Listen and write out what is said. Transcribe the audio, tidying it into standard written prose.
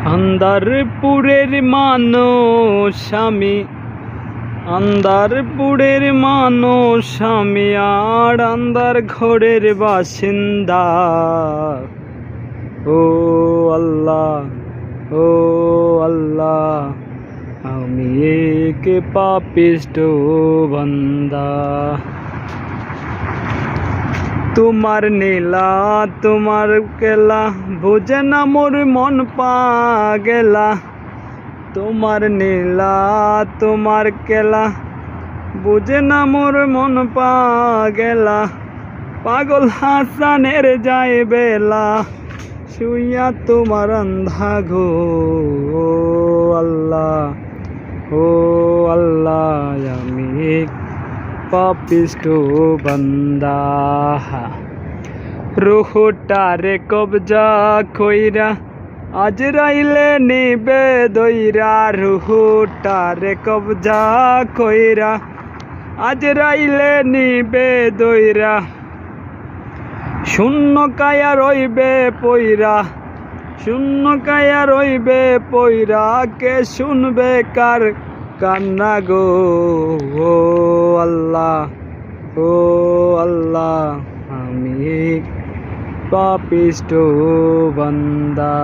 আন্দারপুরের মানুষ আমি, আন্দারপুরের মানুষ আমি, আর আন্দার ঘরের বাসিন্দা। ও আল্লাহ, ও আল্লাহ, আমি এক পাপিষ্ঠ বান্দা। তোমার নীলা তোমার কেলা বুঝে না মোর মন পাগেলা। তোমার নীলা তোমার কেলা বুঝে না মোর মন পাগেলা। পাগল হাসানের যায় বেলা শুইয়া তোমার আন্ধা গো। ও আল্লাহ, ও আল্লাহ, আমি পাপিষ্ঠ বান্দা। রুহটারে কবজা কইরা আজরাইলে নিবে দইরা। রুহটারে কবজা কইরা আজরাইলে নিবে দইরা। শূন্য কায়া রইবে পইরা, শূন্য কায়া রইবে পইরা। কে শুনবে কার কান্না গো। ও আল্লাহ, ও আল্লাহ, আমি পাপিষ্ঠ বান্দা।